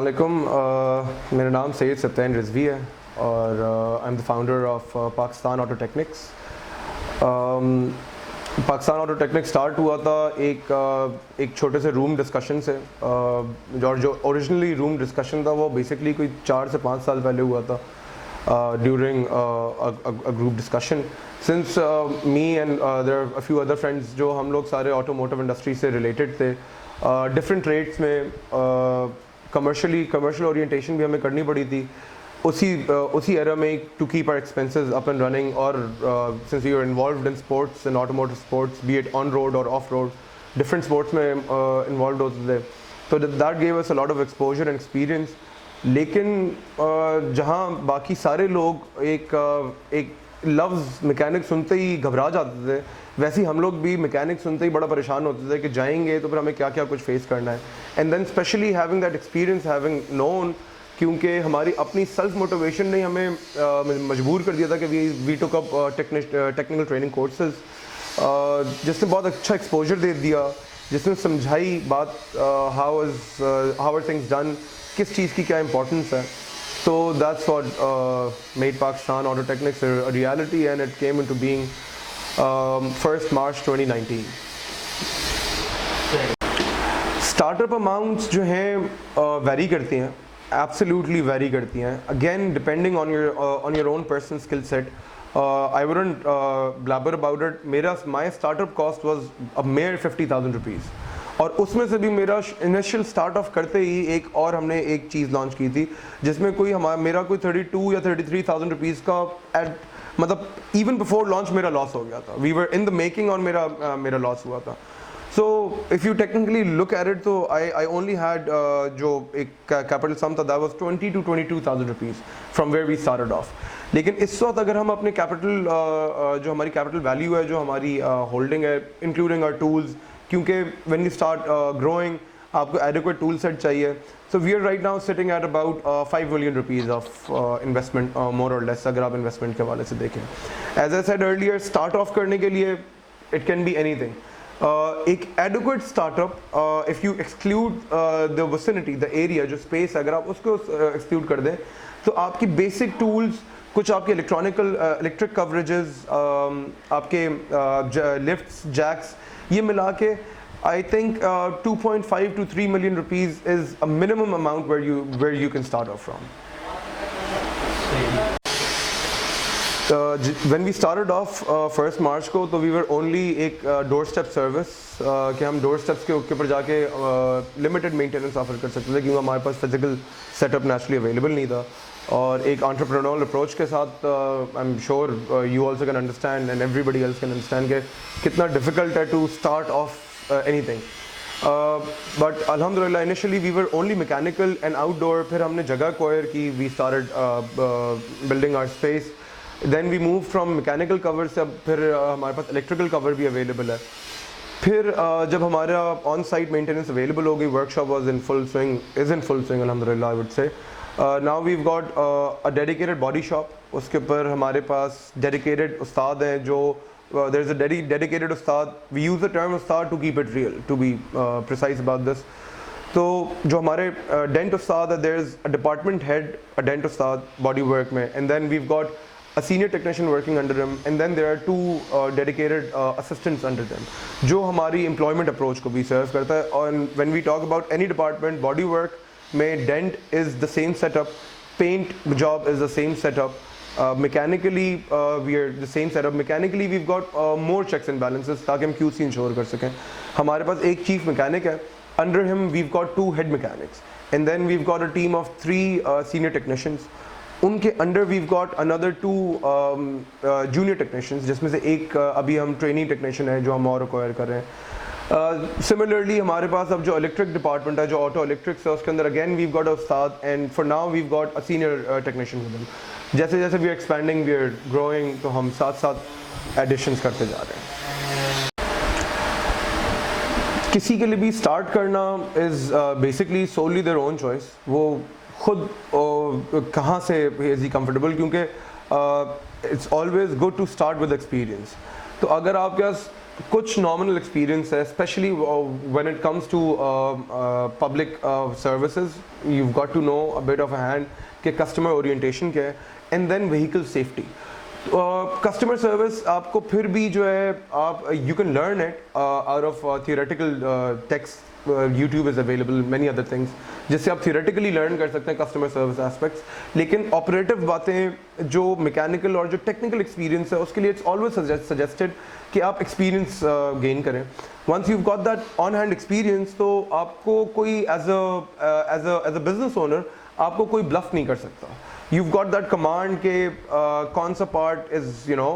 अस्सलामुअलैकुम मेरा नाम सैयद सत्यान रिजवी है और I am the founder of Pakistan auto techniques. Pakistan auto techniques start हुआ था एक छोटे से रूम डिस्कशन से, और जो ओरिजिनली रूम डिस्कशन था वो बेसिकली कोई 4 से 5 साल पहले हुआ था during a group discussion. Since me and there are a few other friends जो हम लोग सारे ऑटोमोटिव इंडस्ट्री से रिलेटेड थे, डिफरेंट ट्रेड्स में कमर्शियल ओरिएंटेशन भी हमें करनी पड़ी थी उसी एरा में to keep our expenses up and running. और since you are involved in sports and automotive sports, be it on road or off road, different sports में इन्वॉल्व होते थे, तो that gave us a lot of exposure and experience. लेकिन जहाँ बाकी सारे लोग एक लफ्ज़ मैकेनिक सुनते ही घबरा जाते थे, वैसे ही हम लोग भी मैकेनिक सुनते ही बड़ा परेशान होते थे कि जाएंगे तो फिर हमें क्या क्या कुछ फेस करना है। And then specially having that experience, having known, क्योंकि हमारी अपनी सेल्फ मोटिवेशन ने हमें मजबूर कर दिया था कि we took up technical training courses, जिसने बहुत अच्छा एक्सपोजर दे दिया, जिसने समझाई बात हाउ आर थिंग्स डन, किस चीज़ की क्या इंपॉर्टेंस है। So that's what made Pakistan Auto Technics a reality, and it came into being 1st March 2019. Startup amounts जो हैं vary करती हैं, absolutely vary करती हैं, again depending on your own personal skill set. I wouldn't blabber about it. My startup cost was a mere 50,000 rupees. और उसमें से भी मेरा इनिशियल स्टार्ट ऑफ करते ही हमने एक चीज़ लॉन्च की थी जिसमें मेरा कोई 32 या 33,000 रुपीज़ का मतलब इवन बिफोर लॉन्च मेरा लॉस हो गया था। We were in the making और मेरा लॉस हुआ था। So if you technically look at it, तो आई ओनली हैड जो एक कैपिटल सम था, that was 20 to 22,000 rupees from where we started off. लेकिन इस वक्त अगर हम अपने कैपिटल जो हमारी कैपिटल वैल्यू है, जो हमारी होल्डिंग है, इंक्लूडिंग आवर टूल्स, क्योंकि व्हेन यू स्टार्ट ग्रोइंग आपको एडिक्वेट टूल सेट चाहिए। So we are right now sitting at about 5 million rupees of investment, more or less, अगर आप इन्वेस्टमेंट के हवाले से देखें। As I said earlier, start off करने के लिए इट कैन बी एनीथिंग। एक adequate startup, if you exclude the vicinity, the area, जो स्पेस, अगर आप उसको एक्सक्लूड कर दें, तो आपकी बेसिक टूल्स, कुछ आपके इलेक्ट्रिक कवरेजेस, आपके लिफ्ट्स, जैक्स, ये मिला के I think 2.5 to 3 million rupees is a minimum amount where you can start off from. When we started off 1st March को, तो we were only एक डोर स्टेप सर्विस, कि हम door steps के ऊपर जाके लिमिटेड मेंटेनेंस ऑफर कर सकते थे, क्योंकि हमारे पास फिजिकल सेटअप नेचुरली अवेलेबल नहीं था। और एक एंटरप्रेन्योरल अप्रोच के साथ I am sure you also can understand and everybody else can understand कि कितना डिफिकल्ट है to start off anything. But अल्हम्दुलिल्लाह initially we were only mechanical and outdoor. फिर हमने जगह एक्वायर की, we started building our space, then we move from mechanical cover से अब फिर हमारे पास इलेक्ट्रिकल कवर भी अवेलेबल है। फिर जब हमारा ऑन साइट मेंटेनेंस अवेलेबल हो गई, workshop was in full swing, is in full swing अल्हम्दुलिल्लाह I would say. Now we've got a dedicated body shop, उसके ऊपर हमारे पास डेडिकेटेड उस्ताद हैं, जो देयर इज़ अ डेडिकेटेड उस्ताद, वी यूज़ द टर्म उस्ताद to keep it real, to be precise about this. तो जो हमारे डेंट उस्ताद है, there is a department head, a dent उस्ताद बॉडी वर्क में, and then we've got a senior technician working under him, and then there are 2 dedicated assistants under them, जो हमारी employment approach को भी serve करता है। और when we talk about any department, body work में dent is the same setup, paint job is the same setup, mechanically we are the same setup, mechanically we've got more checks and balances ताकि हम QC ensure कर सकें। हमारे पास एक chief mechanic है, under him we've got 2 head mechanics, and then we've got a team of 3 senior technicians, उनके under we've got another 2 junior technicians, जिसमें से एक अभी हम ट्रेनिंग टेक्नीशियन है जो हम और एक्वायर कर रहे हैं। सिमिलरली हमारे पास अब जो इलेक्ट्रिक डिपार्टमेंट है, जो ऑटो इलेक्ट्रिक्स है, उसके अंदर अगेन वीव गॉट अ उस्ताद, and for now we've got a senior technician with him. जैसे जैसे we are expanding, we are growing, तो हम साथ साथ एडिशंस करते जा रहे हैं। किसी के लिए भी स्टार्ट करना is basically solely their own choice, वो खुद कहाँ से इज़ ही कंफर्टेबल, क्योंकि it's always good to start with experience. तो अगर आपके पास कुछ नॉमिनल एक्सपीरियंस है, specially when it comes to public services, you got to know a bit of a hand कि कस्टमर ओरिएंटेशन क्या है, and then vehicle safety. Customer service आपको फिर भी जो है आप you can learn it out of theoretical text, YouTube is available, many other things जिससे आप थियोरेटिकली लर्न कर सकते हैं कस्टमर सर्विस एस्पेक्ट्स। लेकिन ऑपरेटिव बातें जो मैकेनिकल और जो टेक्निकल एक्सपीरियंस है उसके लिए इट्स ऑलवेज सजेस्टेड कि आप एक्सपीरियंस गेन करें। Once you got that on hand experience तो आपको कोई एज अ बिजनेस ओनर आपको कोई ब्लफ नहीं कर सकता। You've got that command के कौन सा पार्ट इज़ यू नो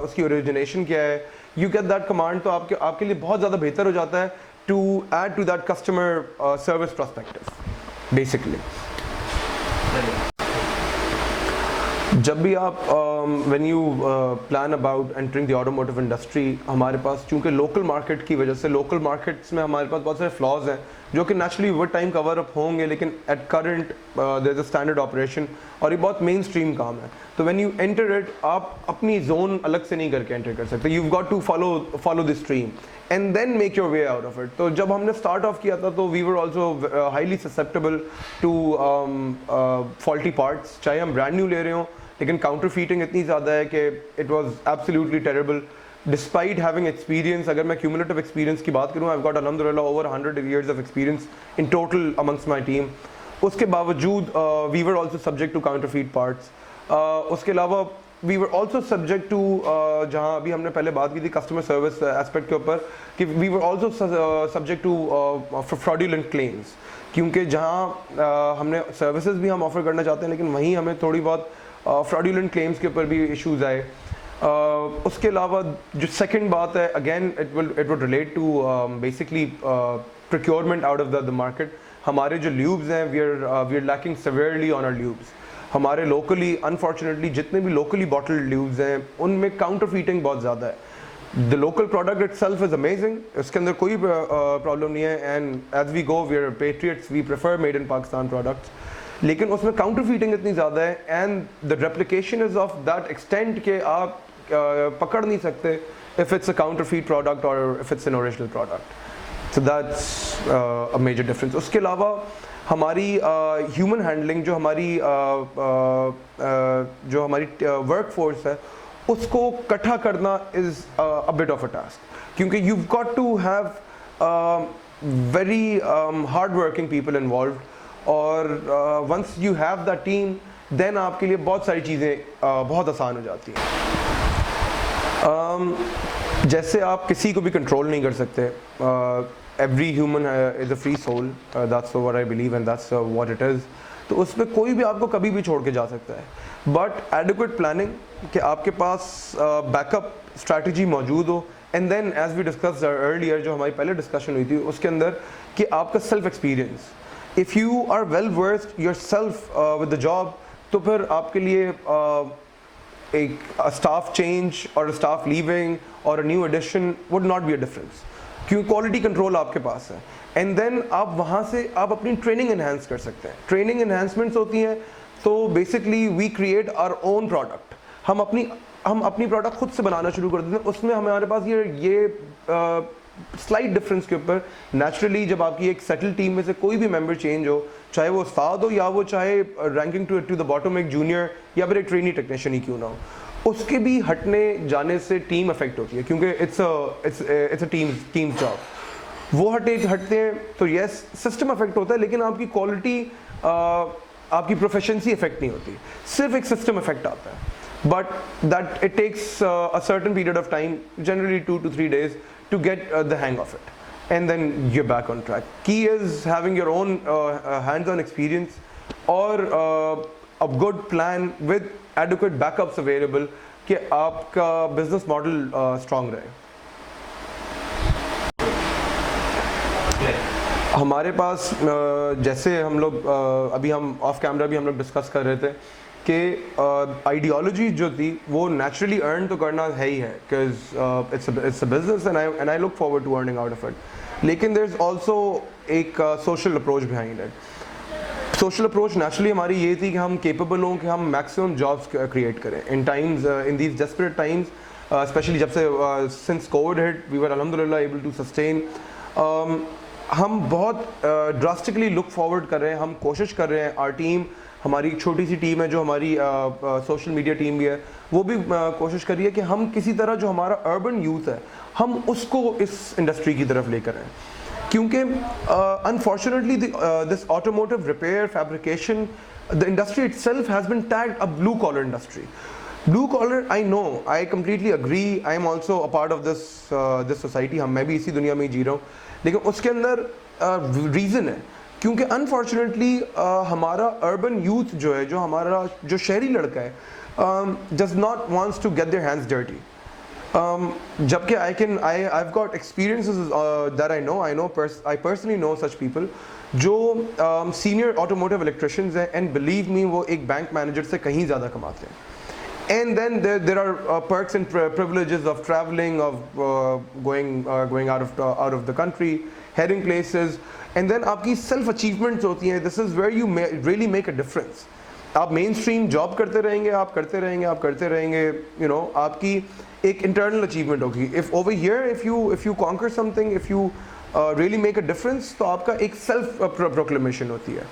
उसकी ओरिजिनेशन क्या है, you get that command तो आपके लिए बहुत ज़्यादा बेहतर हो जाता है to add to that customer service perspective basically। जब भी आप when you plan about entering the automotive industry, हमारे पास चूँकि लोकल मार्केट की वजह से, लोकल मार्केट्स में हमारे पास बहुत सारे फ्लॉज हैं जो कि naturally with time cover up होंगे, लेकिन at current there is a standard operation और ये बहुत मेन स्ट्रीम काम है। तो व्हेन यू एंटर इट आप अपनी जोन अलग से नहीं करके एंटर कर सकते, you got to follow the stream and then make your way out of it. तो जब हमने स्टार्ट ऑफ किया था तो we were also highly susceptible to faulty parts, चाहे हम ब्रांड न्यू ले रहे हों, लेकिन काउंटर फीटिंग इतनी ज़्यादा है कि it was absolutely terrible. Despite having experience, अगर मैं cumulative experience की बात करूँ, I've got alhamdulillah over 100 years of experience in total amongst my team. उसके बावजूद we were also subject to counterfeit parts. उसके अलावा we were also subject to जहाँ अभी हमने पहले बात की थी customer service aspect के ऊपर, कि we were also subject to fraudulent claims, क्योंकि जहाँ हमने services भी हम offer करना चाहते हैं लेकिन वहीं हमें थोड़ी बहुत fraudulent claims के ऊपर भी issues आए। उसके अलावा जो सेकंड बात है, again it would relate to basically procurement out of the market. हमारे जो ल्यूब्स हैं we are lacking severely on our lubes. हमारे लोकली अनफॉर्चुनेटली जितने भी लोकली बॉटल्ड ल्यूब्स हैं उनमें काउंटरफीटिंग बहुत ज़्यादा है। The local product itself is amazing, इसके अंदर कोई प्रॉब्लम नहीं है, and as we go we are patriots, we prefer made in Pakistan products, लेकिन उसमें काउंटरफीटिंग इतनी ज़्यादा है and the replication is of that extent के आप पकड़ नहीं सकते if it's a counterfeit product or if it's an original product. So that's a major difference. उसके अलावा हमारी ह्यूमन हैंडलिंग, जो हमारी वर्क फोर्स है उसको इकट्ठा करना is a bit of a task, क्योंकि you've got to have very hard working people involved, और once you have that team then आपके लिए बहुत सारी चीज़ें बहुत आसान हो जाती हैं। जैसे आप किसी को भी कंट्रोल नहीं कर सकते, every human is a free soul, that's what I believe and that's what it is. तो उसमें कोई भी आपको कभी भी छोड़ के जा सकता है, बट एडिक्वेट प्लानिंग कि आपके पास बैकअप स्ट्रैटेजी मौजूद हो, and then as we discuss earlier, जो हमारी पहले डिस्कशन हुई थी उसके अंदर, कि आपका self experience, if you are well versed yourself with the job, तो फिर आपके लिए एक स्टाफ चेंज और स्टाफ लीविंग और a new addition would not be a difference, क्योंकि क्वालिटी कंट्रोल आपके पास है, एंड देन आप वहाँ से आप अपनी ट्रेनिंग एनहांस कर सकते हैं। ट्रेनिंग एनहांसमेंट्स होती हैं, तो basically we create our own product, हम अपनी प्रोडक्ट खुद से बनाना शुरू कर देते हैं। उसमें हमारे पास ये स्लाइट डिफरेंस के ऊपर नेचुरली जब आपकी एक सेटल टीम में से कोई भी मेंबर चेंज हो, चाहे वो उस्ताद हो या वो चाहे रैंकिंग टू द बॉटम एक जूनियर या फिर एक ट्रेनी टेक्नीशियन ही क्यों ना हो, उसके भी हटने जाने से टीम अफेक्ट होती है, क्योंकि इट्स अ टीम जॉब। वो हटते हैं तो यस सिस्टम अफेक्ट होता है, लेकिन आपकी क्वालिटी आपकी प्रोफेशंसी अफेक्ट नहीं होती, सिर्फ एक सिस्टम अफेक्ट आता है। but that it takes a certain period of time, generally 2 to 3 days, to get the hang of it, and then you're back on track. Key is having your own hands-on experience or a good plan with adequate backups available कि आपका business model strong रहे. हमारे पास जैसे हम लोग अभी हम of camera भी हम लोग डिस्कस कर रहे थे कि आइडियोलॉजी जो थी वो नेचुरली अर्न तो करना है ही है, because it's a business and I look forward to earning out of it, लेकिन देयर इज़ ऑल्सो एक social approach behind it. Social approach naturally हमारी ये थी कि हम केपेबल हों कि हम मैक्सिमम जॉब्स क्रिएट करें in times, in these desperate times. Specially जब से since Covid hit we were अल्हम्दुलिल्लाह एबल टू सस्टेन। हम बहुत ड्रास्टिकली लुक फॉरवर्ड कर रहे हैं, हम कोशिश कर रहे हैं, आर टीम, हमारी एक छोटी सी टीम है जो हमारी सोशल मीडिया टीम भी है, वो भी कोशिश कर रही है कि हम किसी तरह जो हमारा अर्बन यूथ है हम उसको इस इंडस्ट्री की तरफ लेकर आएँ, क्योंकि unfortunately this automotive repair fabrication the industry itself has been tagged a blue collar industry. Blue collar, I know, I completely agree, I am also a part of this society, मैं भी इसी दुनिया में ही जी रहा हूँ, लेकिन उसके अंदर रीज़न है क्योंकि अनफॉर्चुनेटली हमारा अर्बन यूथ जो है, जो हमारा जो शहरी लड़का है, does not wants to get their hands dirty. जबकि I've got experiences that I know I personally know such people जो senior automotive electricians हैं, and believe me वो एक बैंक मैनेजर से कहीं ज़्यादा कमाते हैं। And then there are perks and privileges of traveling, of going out of the country, heading places, and then आपकी self achievements होती हैं। This is where you really make a difference। आप main stream job करते रहेंगे, आप करते रहेंगे, you know, आपकी एक इंटरनल अचीवमेंट होगी। If over here if you conquer something, if you really make a difference, तो आपका एक सेल्फ प्रोक्लेमेशन होती है।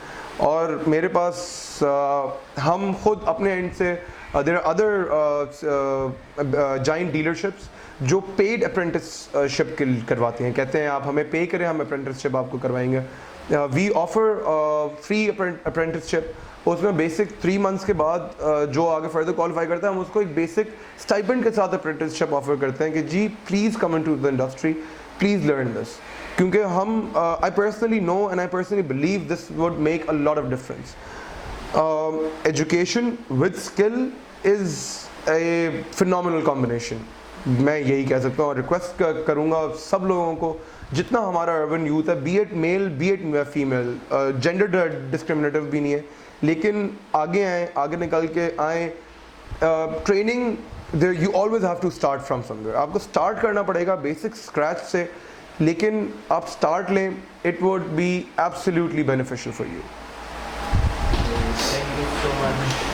और मेरे पास हम खुद अपने एंड से there are other giant dealerships जो पेड अप्रेंटिसशिप करवाती हैं, कहते हैं आप हमें पे करें, हम अप्रेंटिसशिप आपको करवाएंगे। वी ऑफर फ्री अप्रेंटिसशिप, उसमें बेसिक 3 मंथ्स के बाद जो आगे फर्दर क्वालिफाई करता है हम उसको एक बेसिक स्टाइपेंड के साथ अप्रेंटिसशिप ऑफर करते हैं कि जी please come into the industry, please learn this, क्योंकि हम I personally know and I personally believe this would make a lot of difference. Education with skill is a phenomenal combination, मैं यही कह सकता हूँ। और रिक्वेस्ट करूँगा सब लोगों को, जितना हमारा अर्बन यूथ है, be it male be it female, gender discriminative भी नहीं है, लेकिन आगे आएँ, आगे निकल के आएँ। Training you always have to start from somewhere, आपको स्टार्ट करना पड़ेगा बेसिक स्क्रैच से, लेकिन आप स्टार्ट लें, it would be absolutely beneficial for you. Thank you so much.